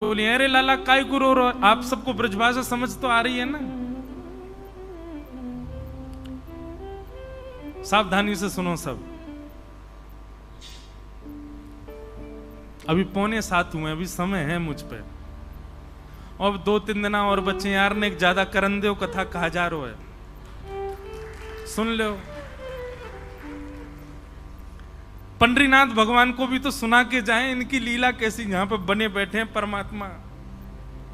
बोली अरे लाला काय को रो रहे हो? आप सबको ब्रजभाषा समझ तो आ रही है ना? सावधानी से सुनो सब। अभी 6:45 हुए, अभी समय है मुझ पे, और 2-3 दिन और बच्चे। यार ने एक ज्यादा करन दो कथा कहा जा रहा है, सुन लो। पंडरीनाथ भगवान को भी तो सुना के जाएं, इनकी लीला कैसी, यहां पे बने बैठे हैं परमात्मा,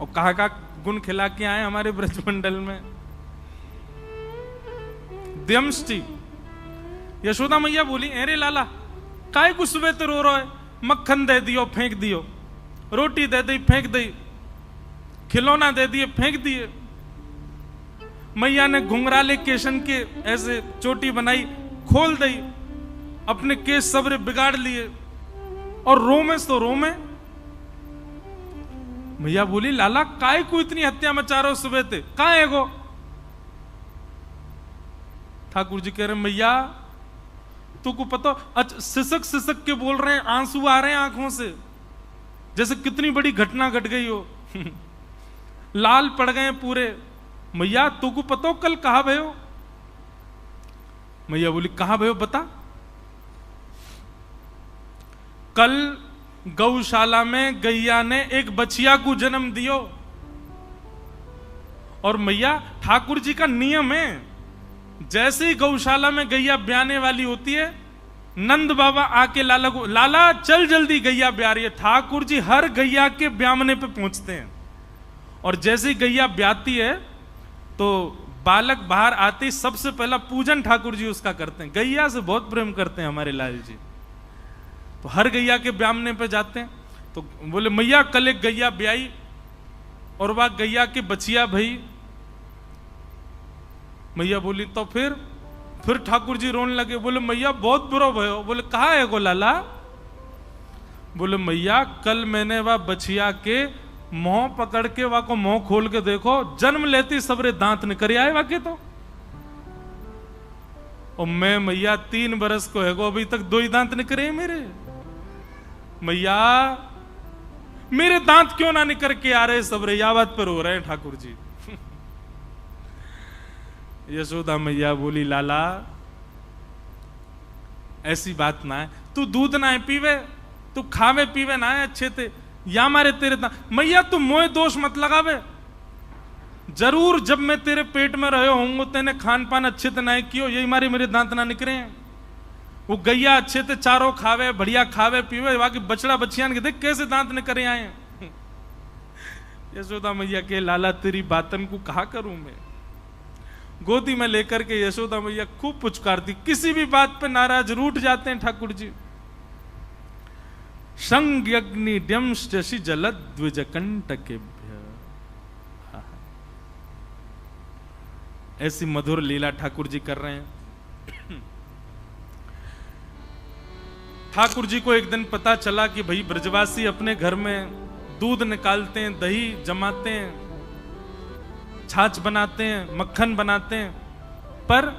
और कहा का गुण खिला के आए हमारे ब्रजमंडल में। दमष्टि यशोदा मैया बोली अरे लाला काय को सुबह तो रो रहा है? मक्खन दे दियो फेंक दियो, रोटी दे दी फेंक दी, खिलौना दे दिए फेंक दिए। मैया ने घुंघराले केशन के ऐसे चोटी बनाई, खोल दी, अपने केस सबरे बिगाड़ लिए, और रोमे तो रोमे। मैया बोली लाला काय को इतनी हत्या मचा रहे हो सुबह ते, कहां है गो? ठाकुर जी कह रहे मैया तुमको पता, अच्छा सिसक सिसक के बोल रहे हैं, आंसू आ रहे हैं आंखों से, जैसे कितनी बड़ी घटना घट गई हो। लाल पड़ गए पूरे। मैया तुमको पता हो कल कहा भयो? मैया बोली कहा भयो बता। कल गौशाला में गैया ने एक बछिया को जन्म दियो, और मैया ठाकुर जी का नियम है, जैसे ही गौशाला में गैया ब्याने वाली होती है, नंद बाबा आके लाला को, लाला चल जल्दी गैया ब्या रही है। ठाकुर जी हर गैया के ब्यामने पे पहुंचते हैं, और जैसे ही गैया ब्याती है तो बालक बाहर आते ही सबसे पहला पूजन ठाकुर जी उसका करते हैं। गैया से बहुत प्रेम करते हैं हमारे लाल जी, तो हर गैया के ब्यामने पे जाते हैं। तो बोले मैया कल एक गैया ब्याई, और वह गैया के बचिया भई। मैया बोली तो फिर ठाकुर जी रोने लगे, बोले मैया बहुत बुरा भयो। बोले कहा है गो लाला? बोले मैया कल मैंने वह बछिया के मुंह पकड़ के वह को मुंह खोल के देखो, जन्म लेती सबरे दांत निकल आए वाके तो। और मैं मैया 3 बरस को है गो, अभी तक 2 ही दांत निकले मेरे। मैया मेरे दांत क्यों ना निकल के आ रहे सबरे, या बात पर हो रहे हैं ठाकुर जी। यशोदा मैया बोली लाला ऐसी बात ना है, तू दूध ना है पीवे, तू खावे पीवे ना है अच्छे थे, या मारे तेरे मैया तू मोए दोष मत लगावे। जरूर जब मैं तेरे पेट में रहे होंगे तेने खान पान अच्छे से ना कियो, यही मारे मेरे दांत ना निकले हैं। वो गैया अच्छे से चारों खावे, बढ़िया खावे पीवे, बाकी बछड़ा बछियान के देख कैसे दांत निकले आए। यशोदा मैया के लाला तेरी बातन को कहा करूं मैं। गोदी में लेकर के यशोदा मैया खूब पुचकारती, किसी भी बात पे नाराज रूठ जाते हैं ठाकुर जी। संज्ञग्नि द्यंष्टि जलद्विज कंटकेभ्य, ऐसी मधुर लीला ठाकुर जी कर रहे हैं। ठाकुर जी को एक दिन पता चला कि भाई ब्रजवासी अपने घर में दूध निकालते हैं, दही जमाते हैं, छाछ बनाते हैं, मक्खन बनाते हैं, पर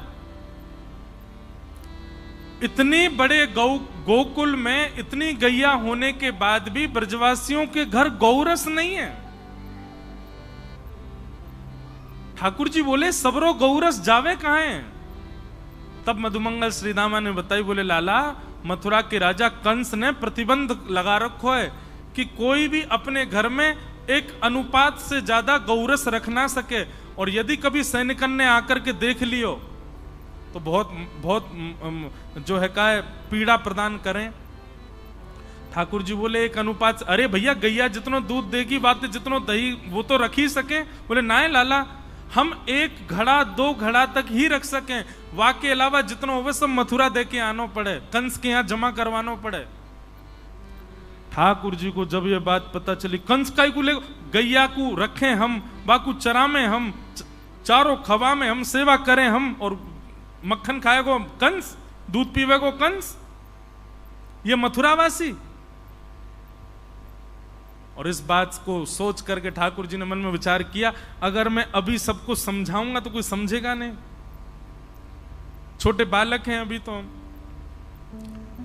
इतनी बड़े गोकुल में इतनी गैया होने के बाद भी ब्रजवासियों के घर गौरस नहीं है। ठाकुर जी बोले सबरो गौरस जावे कहां है? तब मधुमंगल श्रीदामा ने बताई, बोले लाला मथुरा के राजा कंस ने प्रतिबंध लगा रखो है कि कोई भी अपने घर में एक अनुपात से ज्यादा गौरस रख ना सके, और यदि कभी सैनिकन ने आकर के देख लियो तो बहुत बहुत जो है का पीड़ा प्रदान करें। ठाकुर जी बोले एक अनुपात, अरे भैया गैया जितनो दूध देगी बात जितनो दही वो तो रख ही सके। बोले ना लाला हम 1 घड़ा 2 घड़ा तक ही रख सकें, वाके अलावा जितनो हो सब मथुरा दे के आनो पड़े, कंस के यहां जमा करवानो पड़े। ठाकुर जी को जब ये बात पता चली, कंस काय को ले गैया को रखें हम, बाकू चरा में हम, चारों खवा में हम सेवा करें हम, और मक्खन खाएगो कंस, दूध पीवेगो कंस, ये मथुरावासी। और इस बात को सोच करके ठाकुर जी ने मन में विचार किया, अगर मैं अभी सबको समझाऊंगा तो कोई समझेगा नहीं, छोटे बालक हैं अभी तो।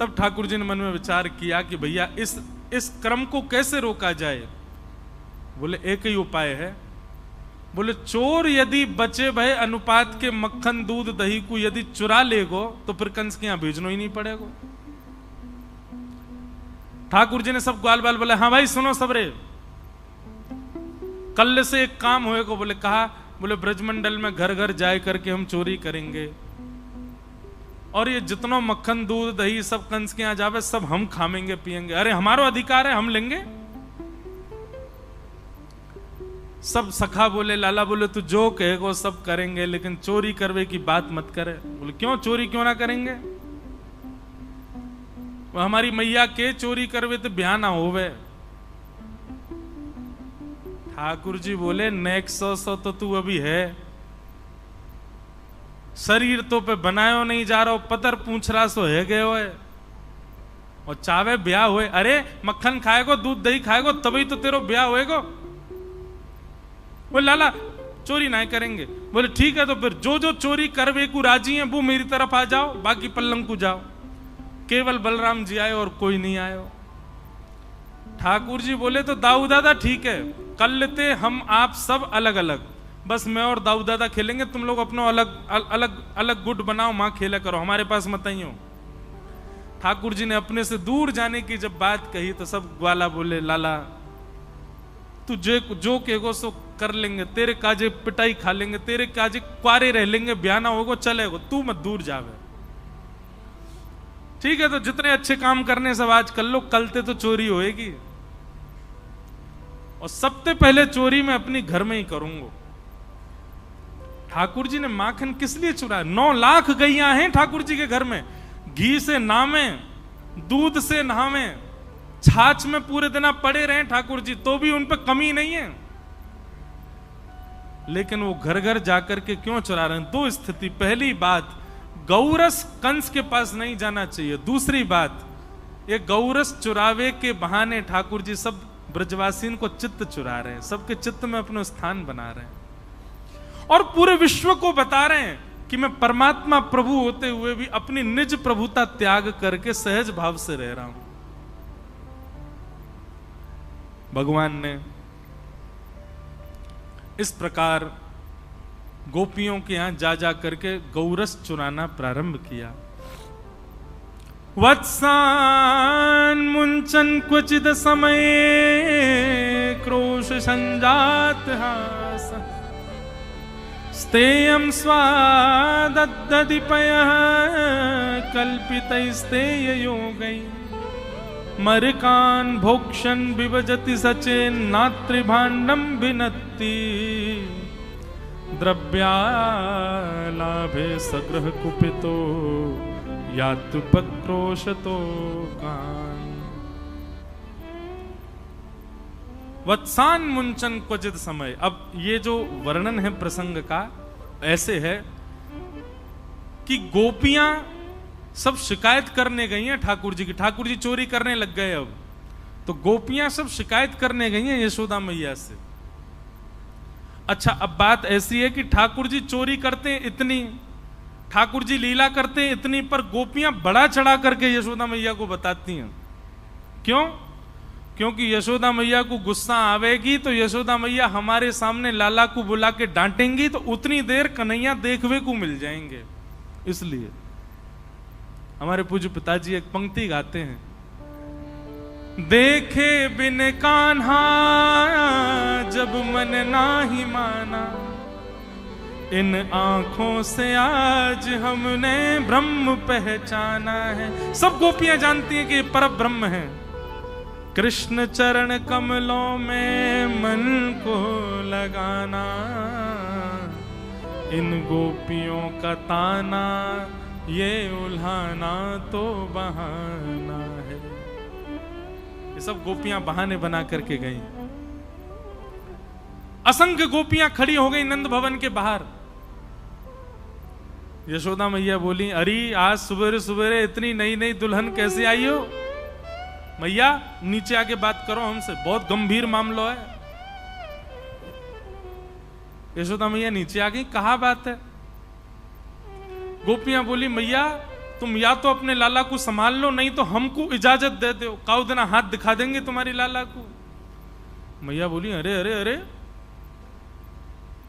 तब ठाकुर जी ने मन में विचार किया कि भैया इस क्रम को कैसे रोका जाए। बोले एक ही उपाय है। बोले चोर यदि बचे भय अनुपात के मक्खन दूध दही को यदि चुरा लेगो तो फिर कंस के यहां भेजना ही नहीं पड़ेगा। ठाकुर जी ने सब ग्वाल बाल बोले हाँ भाई सुनो सबरे, कल से एक काम होएगा। बोले कहा, बोले ब्रजमंडल में घर घर जाए करके हम चोरी करेंगे और ये जितना मक्खन दूध दही सब कंस के यहां जावे सब हम खामेंगे पिएंगे। अरे हमारा अधिकार है, हम लेंगे। सब सखा बोले लाला बोले तू जो कहेगो सब करेंगे, लेकिन चोरी करवे की बात मत करे। बोले क्यों, चोरी क्यों ना करेंगे? वो हमारी मैया के चोरी करवे तो ब्याह ना होवे। ठाकुर जी बोले नेक्स्ट सौ तो तू अभी है, शरीर तो पे बनायो नहीं जा रहा, पतर पूछ रहा सो है गए होए और चावे ब्याह हुए। अरे मक्खन खाएगो दूध दही खाएगो तभी तो तेरो ब्याह होएगो। बोले लाला चोरी नहीं करेंगे। बोले ठीक है, तो फिर जो जो चोरी करवे को राजी है वो मेरी तरफ आ जाओ, बाकी पल्लंग को जाओ। केवल बलराम जी आए और कोई नहीं आयो। ठाकुर जी बोले तो दाऊ दादा ठीक है, कल लेते हम आप सब अलग अलग, बस मैं और दाऊ दादा खेलेंगे, तुम लोग अपना अलग अलग अलग गुट बनाओ, मां खेला करो, हमारे पास मत आइयो। ठाकुर जी ने अपने से दूर जाने की जब बात कही तो सब ग्वाला बोले लाला तू जो कहेगो सो कर लेंगे, तेरे काजे पिटाई खा लेंगे, तेरे काजे क्वारे रह लेंगे, ब्याह ना होगो चलेगो, तू मत दूर जावे। ठीक है, तो जितने अच्छे काम करने सब आज कर लो, कलते तो चोरी होएगी और सबसे पहले चोरी मैं अपनी घर में ही करूंगा। ठाकुर जी ने माखन किस लिए चुराया? 9 लाख गैया हैं ठाकुर जी के घर में, घी से नामे, दूध से नहावे, छाछ में पूरे दिन पड़े रहे ठाकुर जी, तो भी उन पर कमी नहीं है। लेकिन वो घर घर जाकर के क्यों चुरा रहे हैं? 2 स्थिति। पहली बात, गौरस कंस के पास नहीं जाना चाहिए। दूसरी बात, ये गौरस चुरावे के बहाने ठाकुर जी सब ब्रजवासियों को चित्त चुरा रहे हैं, सबके चित्त में अपना स्थान बना रहे हैं और पूरे विश्व को बता रहे हैं कि मैं परमात्मा प्रभु होते हुए भी अपनी निज प्रभुता त्याग करके सहज भाव से रह रहा हूं। भगवान ने इस प्रकार गोपियों के यहां जा जा करके गौरस चुराना प्रारंभ किया। वत्सान मुंचन क्वचिद समय क्रोश संजात हास स्तेयं स्वादद्दधिपयः कल्पितैस्तेय योगै मरकान् भोक्षन् विभजति सचेन्नात्रिभाण्डं भिनत्ति द्रव्यालाभे सग्रह कुपितो यातुपक्रोशतो कान्। वत्सान मुंचन क्वचित समय। अब ये जो वर्णन है प्रसंग का ऐसे है कि गोपियां सब शिकायत करने गई हैं ठाकुर जी की, ठाकुर जी चोरी करने लग गए। अब तो गोपियां सब शिकायत करने गई हैं यशोदा मैया से। अच्छा, अब बात ऐसी है कि ठाकुर जी चोरी करते हैं इतनी, ठाकुर जी लीला करते हैं इतनी, पर गोपियां बड़ा चढ़ा करके यशोदा मैया को बताती हैं। क्यों? क्योंकि यशोदा मैया को गुस्सा आवेगी तो यशोदा मैया हमारे सामने लाला को बुला के डांटेंगी तो उतनी देर कन्हैया देखवे को मिल जाएंगे। इसलिए हमारे पूज्य पिताजी एक पंक्ति गाते हैं, देखे बिन कान्हा जब मन नाही माना, इन आंखों से आज हमने ब्रह्म पहचाना है। सब गोपियां जानती हैं कि ये पर ब्रह्म है। कृष्ण चरण कमलों में मन को लगाना, इन गोपियों का ताना ये उल्हाना तो बहाना है। ये सब गोपियां बहाने बना करके गई। असंख्य गोपियां खड़ी हो गई नंद भवन के बाहर। यशोदा मैया बोली, अरे आज सुबेरे सुबेरे इतनी नई नई दुल्हन कैसे आई हो? मैया नीचे आके बात करो हमसे, बहुत गंभीर मामला है। यशोदा मैया नीचे आ गई, कहा बात है? गोपियां बोली, मैया तुम या तो अपने लाला को संभाल लो, नहीं तो हमको इजाजत दे दो, काउ देना हाथ दिखा देंगे तुम्हारी लाला को। मैया बोली अरे अरे अरे,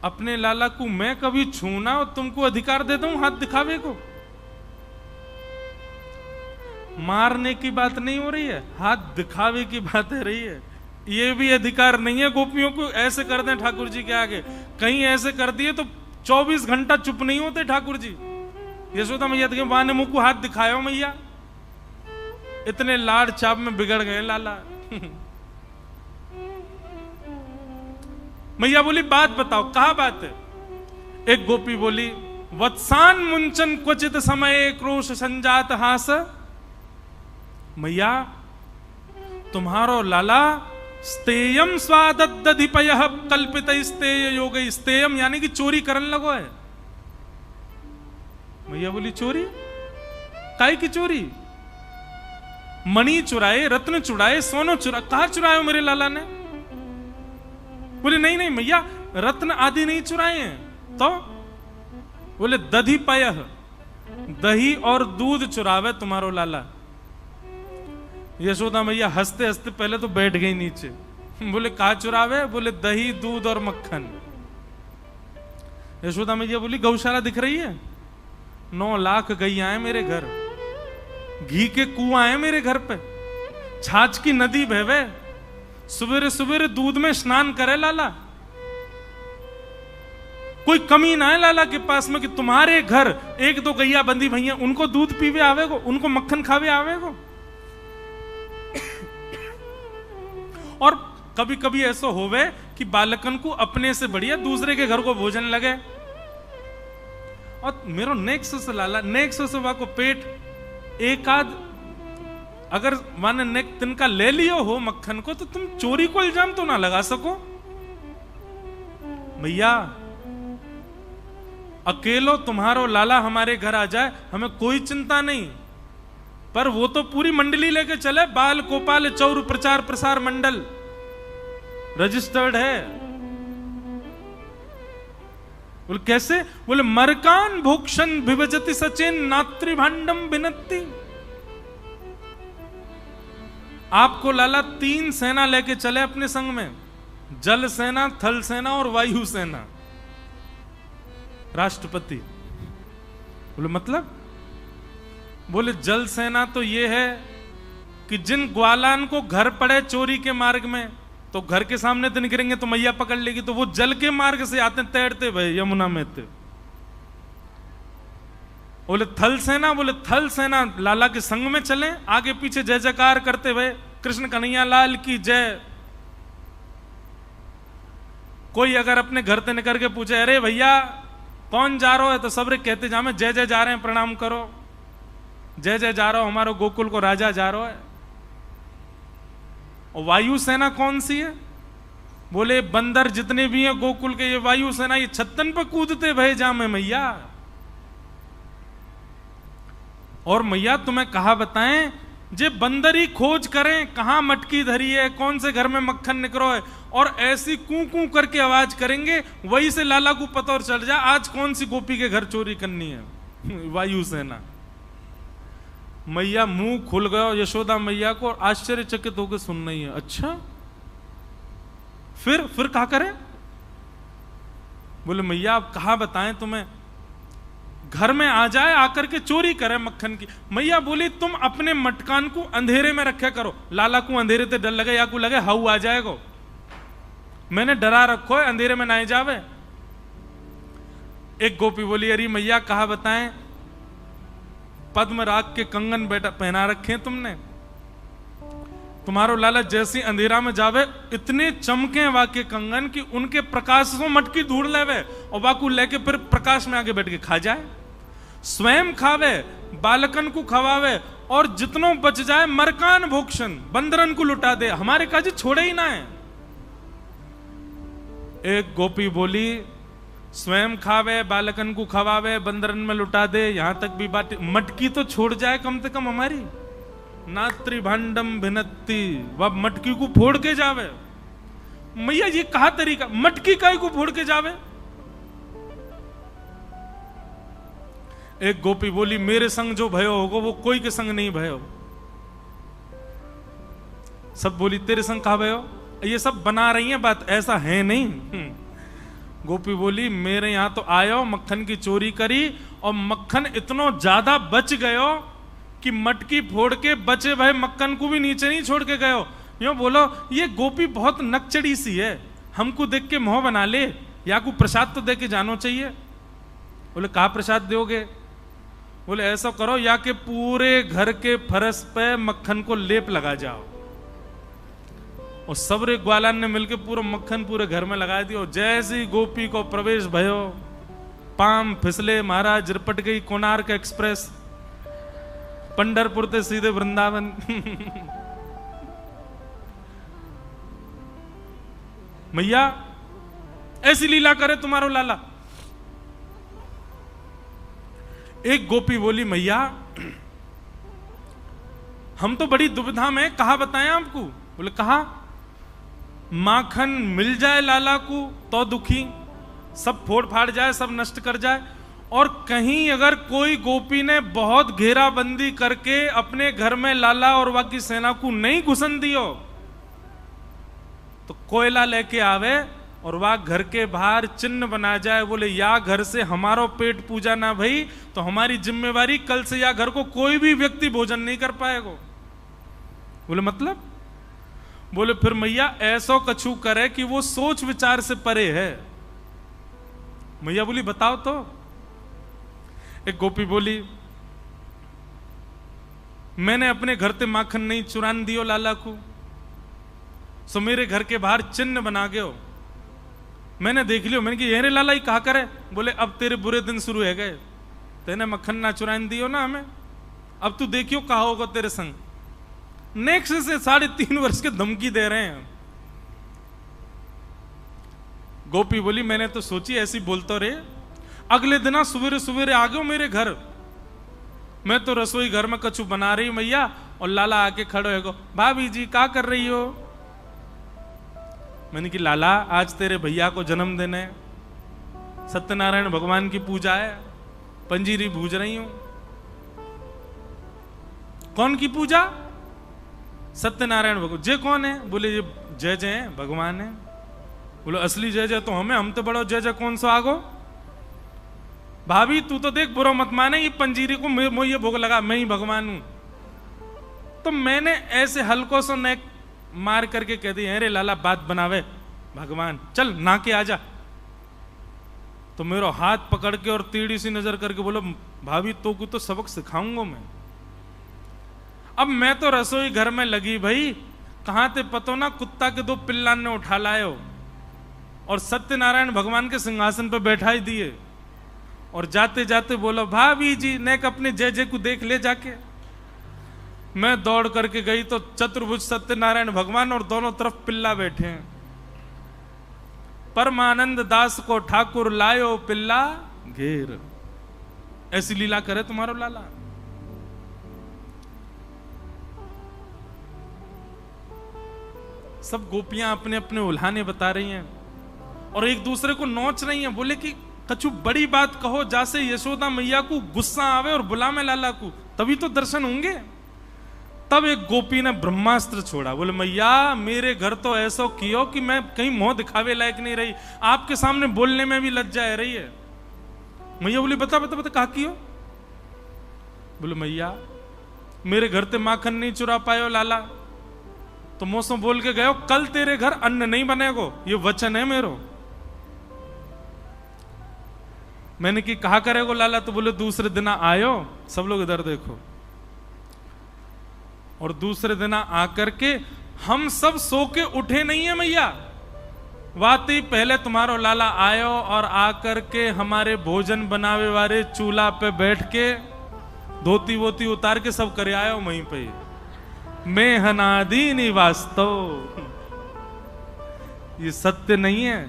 अपने लाला को मैं कभी छूना और तुमको अधिकार दे दूं हाथ दिखावे को? मारने की बात नहीं हो रही है, हाथ दिखावे की बात है रही है। ये भी अधिकार नहीं है गोपियों को ऐसे कर दें ठाकुर जी के आगे। कहीं ऐसे कर दिए तो 24 घंटा चुप नहीं होते ठाकुर जी। यशोदा मैया के मां ने मुंह को हाथ दिखाया मैया, इतने लाड़ चाप में बिगड़ गए लाला। मैया बोली बात बताओ, कहा बात है? एक गोपी बोली वत्सान मुंचन क्वचित समय क्रोश संजात हास। मैया तुम्हारो लाला स्तेयम स्वादधिपय कल्पित स्तेय योग, स्तेयम यानी कि चोरी करने लगो है। मैया बोली चोरी? काय की चोरी? मणि चुराए, रत्न चुराए, सोनो चुरा, कहा चुराए मेरे लाला ने? बोले नहीं नहीं मैया, रत्न आदि नहीं चुराए हैं। तो बोले दधिपय, दही और दूध चुरावे तुम्हारो लाला। यशोदा मैया हंसते हंसते पहले तो बैठ गई नीचे। बोले कहा चुरावे? बोले दही दूध और मक्खन। यशोदा मैया बोली गौशाला दिख रही है? 9 लाख गैया है मेरे घर, घी के कुआं है मेरे घर पे, छाछ की नदी बहवे, सवेरे सवेरे दूध में स्नान करे लाला। कोई कमी ना है लाला के पास में कि तुम्हारे घर 1-2 गैया बंदी भैया उनको दूध पीवे आवेगो, उनको मक्खन खावे आवेगो। और कभी कभी ऐसा होवे कि बालकन को अपने से बढ़िया दूसरे के घर को भोजन लगे। और मेरो नेक्स्ट से लाला, नेक्स्ट से वाको पेट एक आध अगर माने नेक तिनका ले लियो हो मक्खन को, तो तुम चोरी को इल्जाम तो ना लगा सको। भैया अकेलो तुम्हारो लाला हमारे घर आ जाए हमें कोई चिंता नहीं, पर वो तो पूरी मंडली लेके चले, बाल गोपाल चौर प्रचार प्रसार मंडल रजिस्टर्ड है। बोले कैसे? बोले मरकान भोक्षण विभजति सचेन नात्रिभांडम बिनती। आपको लाला 3 सेना लेके चले अपने संग में, जल सेना, थल सेना और वायु सेना। राष्ट्रपति बोले मतलब? बोले जल सेना तो ये है कि जिन ग्वालान को घर पड़े चोरी के मार्ग में, तो घर के सामने तो निकलेंगे तो मैया पकड़ लेगी, तो वो जल के मार्ग से आते तैरते भाई यमुना में थे। बोले थल सेना? बोले थल सेना लाला के संग में चले, आगे पीछे जय जयकार करते हुए कृष्ण कन्हैया लाल की जय। कोई अगर अपने घर से निकल के पूछे अरे भैया कौन जा रहा है, तो सबरे कहते जामे जय जय जा रहे हैं, प्रणाम करो, जय जय जा रहा हो, हमारो गोकुल को राजा जा रहा है। और वायु सेना कौन सी है? बोले बंदर जितने भी हैं गोकुल के, ये वायु सेना, ये छत्तन पर कूदते भय जामे मैया। और मैया तुम्हें कहा बताएं, जे बंदरी खोज करें कहां मटकी धरी है, कौन से घर में मक्खन निकलो है, और ऐसी कू कू करके आवाज करेंगे, वही से लाला को पता और चल जाए आज कौन सी गोपी के घर चोरी करनी है। वायु सेना। मैया मुंह खुल गया यशोदा मैया को, आश्चर्यचकित होकर सुन रही है। अच्छा फिर क्या करें? बोले मैया आप कहा बताएं तुम्हें, घर में आ जाए आकर के चोरी करे मक्खन की। मैया बोली तुम अपने मटकान को अंधेरे में रखे करो, लाला को अंधेरे से डर लगे या को लगे हाउ आ जाएगा, मैंने डरा रखो है अंधेरे में ना जावे। एक गोपी बोली अरे मैया कहा बताएं, पद्म राग के कंगन बेटा पहना रखे तुमने, तुम्हारो लाला जैसी अंधेरा में जावे इतने चमके वाके कंगन कि उनके प्रकाश से मटकी ढूंढ लेवे और वाकू लेके फिर प्रकाश में आगे बैठ के खा जाए, स्वयं खावे, बालकन को खवावे, और जितनों बच जाए मरकान भोक्षण बंदरन को लुटा दे, हमारे काजी छोड़े ही ना है। एक गोपी बोली स्वयं खावे, बालकन को खवावे, बंदरन में लुटा दे, यहां तक भी बात, मटकी तो छोड़ जाए कम से कम हमारी। नात्रिभांडम भिनत्ति, वह मटकी को फोड़ के जावे। मैया ये कहा तरीका, मटकी काय को फोड़ के जावे? एक गोपी बोली मेरे संग जो भयो होगा वो कोई के संग नहीं भयो। सब बोली तेरे संग कहा भयो? ये सब बना रही हैं बात, ऐसा है नहीं। गोपी बोली मेरे यहां तो आयो, मक्खन की चोरी करी और मक्खन इतना ज्यादा बच गयो कि मटकी फोड़ के बचे भाई मक्खन को भी नीचे नहीं छोड़ के गयो। यूं बोलो ये गोपी बहुत नकचड़ी सी है, हमको देख के मोह बना ले, या को प्रसाद तो दे के जानो चाहिए। बोले कहा प्रसाद दोगे? बोले ऐसा करो या के पूरे घर के फर्श पे मक्खन को लेप लगा जाओ। और सबरे ग्वालान ने मिलकर पूरा मक्खन पूरे घर में लगा दिया। और जैसे ही गोपी को प्रवेश भयो, पाम फिसले, महाराज रिपट गई कोणार्क एक्सप्रेस, पंढरपुर से सीधे वृंदावन। मैया ऐसी लीला करे तुम्हारो लाला। एक गोपी बोली मैया हम तो बड़ी दुविधा में, कहा बताएं आपको? बोले कहा माखन मिल जाए लाला को तो दुखी, सब फोड़ फाड़ जाए, सब नष्ट कर जाए, और कहीं अगर कोई गोपी ने बहुत घेराबंदी करके अपने घर में लाला और बाकी सेना को नहीं घुसन दियो तो कोयला लेके आवे और वह घर के बाहर चिन्ह बना जाए। बोले या घर से हमारो पेट पूजा ना भई तो हमारी जिम्मेवारी, कल से या घर को कोई भी व्यक्ति भोजन नहीं कर पाएगा। बोले मतलब? बोले फिर मैया ऐसो कछु करे कि वो सोच विचार से परे है। मैया बोली बताओ तो। एक गोपी बोली मैंने अपने घर से माखन नहीं चुरान दियो लाला को, सो मेरे घर के बाहर चिन्ह बना गयो, मैंने देख लियो। मैंने कि ये रे लाला ही कहा करे। बोले अब तेरे बुरे दिन शुरू है गए, तेने मक्खन ना चुरान दियो ना हमें, अब तू देखियो कहा होगा तेरे संग। नेक्स्ट से 3.5 वर्ष के धमकी दे रहे हैं। गोपी बोली मैंने तो सोची ऐसी बोलतो रे, अगले दिन सवेरे सवेरे आ गयो मेरे घर, मैं तो रसोई घर में कछु बना रही मैया, और लाला आके खड़े हो, भाभी जी क्या कर रही हो? मैंने कि लाला आज तेरे भैया को जन्मदिन है, सत्यनारायण भगवान की पूजा है, पंजीरी भूज रही हूं। कौन की पूजा? सत्यनारायण भगवान। जय कौन है? बोले ये जय जय है, भगवान है। बोलो असली जय जय तो हमें, हम तो बड़ो जय जय कौन सा आगो? भाभी तू तो देख बुरा मत माने, ये पंजीरी को मैं ये भोग लगा, मैं ही भगवान हूं। तो मैंने ऐसे हल्को सो नेक मार करके कह दी अरे लाला बात बनावे भगवान, चल ना के आजा। तो मेरा हाथ पकड़ के और टेढ़ी सी नजर करके बोलो भाभी तो को तो सबक सिखाऊंगा मैं। अब मैं तो रसोई घर में लगी भाई, कहां थे पतो ना कुत्ता के 2 पिल्ला ने उठा लायो और सत्यनारायण भगवान के सिंहासन पर बैठा ही दिए, और जाते जाते बोलो भाभी जी नेक अपने जय जय को देख ले जाके। मैं दौड़ करके गई तो चतुर्भुज सत्यनारायण भगवान और दोनों तरफ पिल्ला बैठे हैं। परमानंद दास को ठाकुर लायो पिल्ला घेर। ऐसी लीला करे तुम्हारो लाला। सब गोपियां अपने अपने उल्हाने बता रही हैं और एक दूसरे को नोच रही हैं। बोले कि कछु बड़ी बात कहो जैसे यशोदा मैया को गुस्सा आवे और बुला में लाला को, तभी तो दर्शन होंगे। तब एक गोपी ने ब्रह्मास्त्र छोड़ा। बोले मैया मेरे घर तो ऐसा कियो कि मैं कहीं मुंह दिखावे लायक नहीं रही, आपके सामने बोलने में भी लज्जा आ रही है। मैया बोली बता बता बता कहा कियो? बोले मैया मेरे घर से माखन नहीं चुरा पायो लाला, तो मौसम बोल के गयो कल तेरे घर अन्न नहीं बनेगो, ये वचन है मेरो। मैंने कि कहा करेगो लाला? तो बोले दूसरे दिन आयो, सब लोग इधर देखो, और दूसरे दिन आकर के हम सब सो के उठे नहीं है मैया, वाती पहले तुम्हारो लाला आयो और आकर के हमारे भोजन बनावे वाले चूल्हा पे बैठ के धोती वोती उतार के सब करे आयो वहीं पे। मैं हनादी निवास्तव, ये सत्य नहीं है,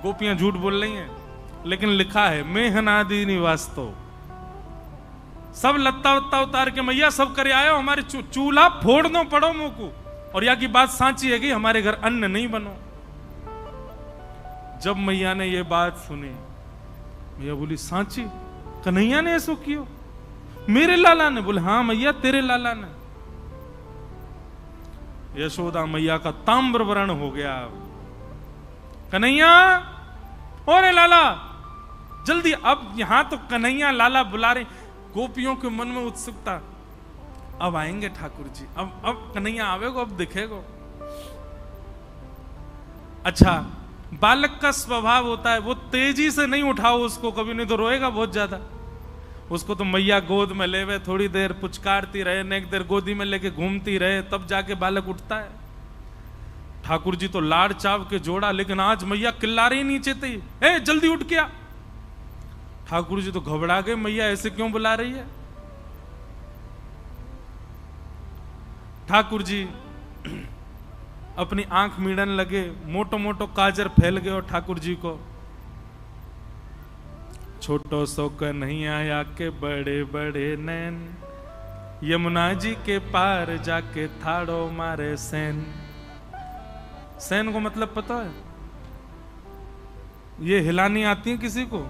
गोपियां झूठ बोल रही हैं, लेकिन लिखा है मैं हनादी निवास्तव। सब लत्ता वत्ता उतार के मैया सब करे आयो, हमारे चूल्हा फोड़ दो पड़ो मुंह को, और यहाँ की बात सांची है कि हमारे घर अन्न नहीं बनो। जब मैया ने ये बात सुनी, मैया बोली सांची कन्हैया ने ऐसा कियो? मेरे लाला ने? बोले हाँ मैया तेरे लाला ने। यशोदा मैया का ताम्रवर्ण हो गया। कन्हैया, ओरे लाला जल्दी। अब यहां तो कन्हैया लाला बुला रहे, गोपियों के मन में उत्सुकता, अब आएंगे ठाकुर जी, अब कन्हैया आवेगो, अब दिखेगो। अच्छा, बालक का स्वभाव होता है वो तेजी से नहीं उठाओ उसको कभी, नहीं तो रोएगा बहुत ज्यादा। उसको तो मैया गोद में लेवे, थोड़ी देर पुचकारती रहे, नेक देर गोदी में लेके घूमती रहे, तब जाके बालक उठता है। ठाकुर जी तो लाड़ चाव के जोड़ा, लेकिन आज मैया किल्ला रही नीचे थी, ए जल्दी उठ गया। ठाकुर जी तो घबरा गए, मैया ऐसे क्यों बुला रही है। ठाकुर जी अपनी आंख मीड़न लगे, मोटो मोटो काजर फैल गए और ठाकुर जी को छोटो सो कन्हैया या के बड़े बड़े नैन, यमुना जी के पार जाके थाड़ो मारे सैन। सैन को मतलब पता है? ये हिलानी आती है किसी को?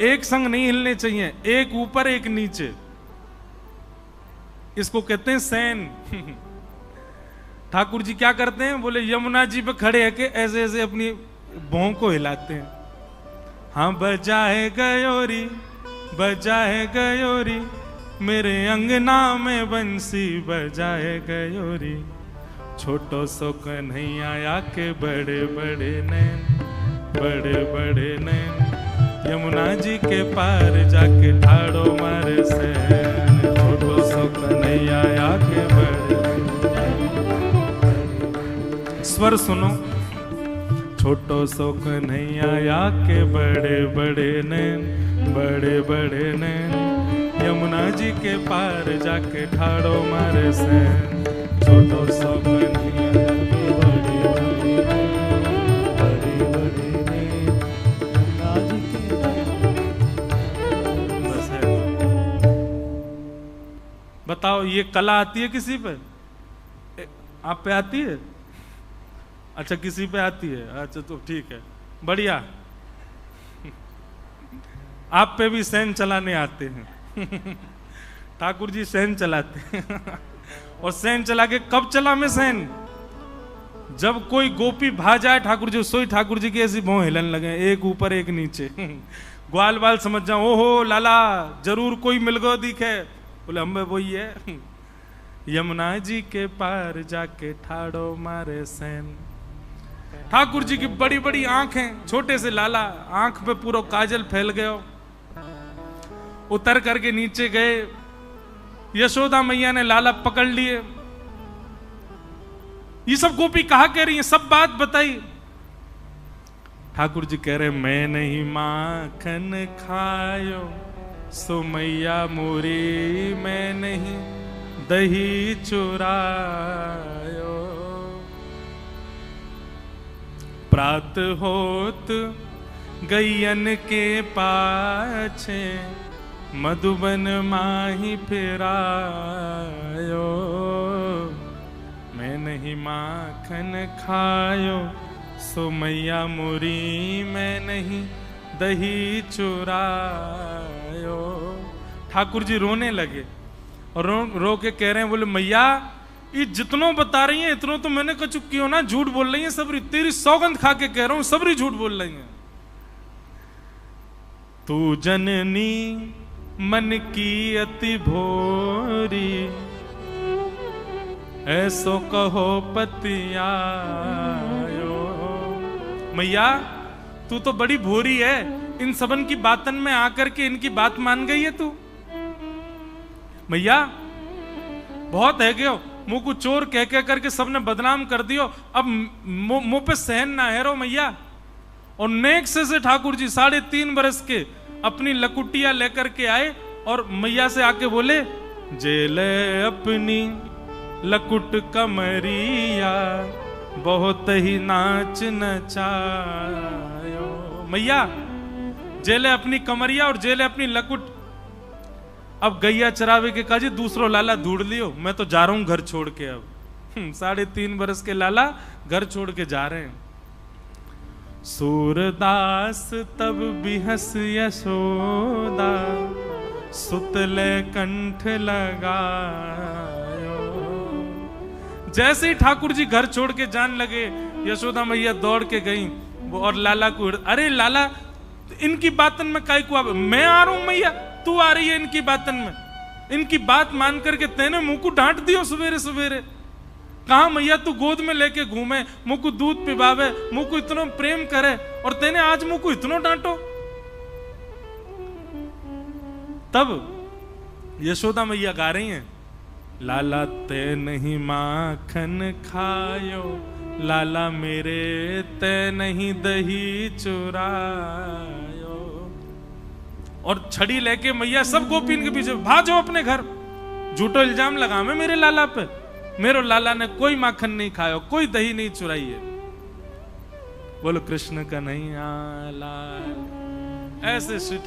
एक संग नहीं हिलने चाहिए, एक ऊपर एक नीचे, इसको कहते हैं सैन। ठाकुर जी क्या करते हैं? बोले यमुना जी पे खड़े है के ऐसे ऐसे अपनी भौं को हिलाते हैं। हाँ, बजाए गयोरी बजाए गयोरी, मेरे अंगना में बंसी बजाए गयोरी, छोटो सो कन्हैया या के बड़े बड़े नैन, बड़े बड़े नैन, यमुना जी के पार जाके ठाड़ो मारे सैन, छोटो सो कन्हैया या के बड़े। स्वर सुनो, छोटो सो कन्हैया या के बड़े बड़े नैन, बड़े बड़े नैन, यमुना जी के पार जाके ठाड़ो मारे सैन, छोटो सो कन्हैया के बड़े बड़े नैन, बड़े बड़े नैन, यमुना जी के। बस है। बताओ ये कला आती है किसी पे? आप पे आती है? अच्छा, किसी पे आती है, अच्छा तो ठीक है, बढ़िया। आप पे भी सैन चलाने आते हैं। ठाकुर जी सैन चलाते हैं। और सैन चला के कब चला मैं सैन? जब कोई गोपी भा जाए ठाकुर जी, सोई ठाकुर जी की ऐसी भौं हिलन लगे, एक ऊपर एक नीचे। ग्वाल बाल समझ जाओ, ओहो लाला जरूर कोई मिल गो दिखे। बोले हम वही है, यमुना जी के पार जाके ठाड़ो मारे सैन। ठाकुर जी की बड़ी बड़ी आंखें, छोटे से लाला, आंख पे पूरा काजल फैल गया। उतर करके नीचे गए, यशोदा मैया ने लाला पकड़ लिए। ये सब गोपी कहा कह रही है, सब बात बताई। ठाकुर जी कह रहे, मैं नहीं माखन खायो सो मैया मोरी, मैं नहीं दही चुरायो, प्रात होत गैयन के पाछे, मधुबन माही फिरायो, मैं नहीं माखन खायो सो मैया मोरी, मैं नहीं दही चुरायो। ठाकुर जी रोने लगे और रो के कह रहे हैं, बोले मैया ये जितनों बता रही हैं इतनों तो मैंने कह चुकी हो ना, झूठ बोल रही हैं सबरी, तेरी सौगंध खा के कह रहा हूं सबरी झूठ बोल रही हैं। तू जननी मन की अति भोरी, ऐसो कहो पतियायो। मैया तू तो बड़ी भोरी है, इन सबन की बातन में आकर के इनकी बात मान गई है तू। मैया बहुत है क्यों, मुंह को चोर कह कह करके सबने बदनाम कर दियो, अब मुंह पे सहन ना है रो मैया। और नेक से ठाकुर जी 3.5 बरस के अपनी लकुटिया लेकर के आए और मैया से आके बोले, जेले अपनी लकुट कमरिया, बहुत ही नाच नचायो। मैया जेले अपनी कमरिया और जेले अपनी लकुट। अब गैया चरावे के काजी दूसरो लाला ढूंढ लियो, मैं तो जा रहा हूं घर छोड़ के। अब 3.5 बरस के लाला घर छोड़ के जा रहे हैं। सूरदास तब बिहस यशोदा, सुतले कंठ लगायो, जैसे ही ठाकुर जी घर छोड़ के जान लगे, यशोदा मैया दौड़ के गई और लाला को, अरे लाला इनकी बातन में काई को, मैं आ रहा हूं मैया, तू आ रही है इनकी बातन में, इनकी बात मान करके तेने मुंह को डांट दियो सवेरे सवेरे। कहा मैया तू गोद में लेके घूमे, मुंह को दूध पिबावे, मुंह को इतना प्रेम करे, और तेने आज मुंह को इतना डांटो। तब यशोदा मैया गा रही हैं, लाला ते नहीं माखन खायो, लाला मेरे ते नहीं दही चुरायो। और छड़ी लेके मैया सब गोपीन के पीछे भाजो अपने घर, झूठो इल्जाम लगावे मेरे लाला पे, मेरे लाला ने कोई माखन नहीं खायो, कोई दही नहीं चुराई है। बोलो कृष्ण कन्हैया लाल। ऐसे श्री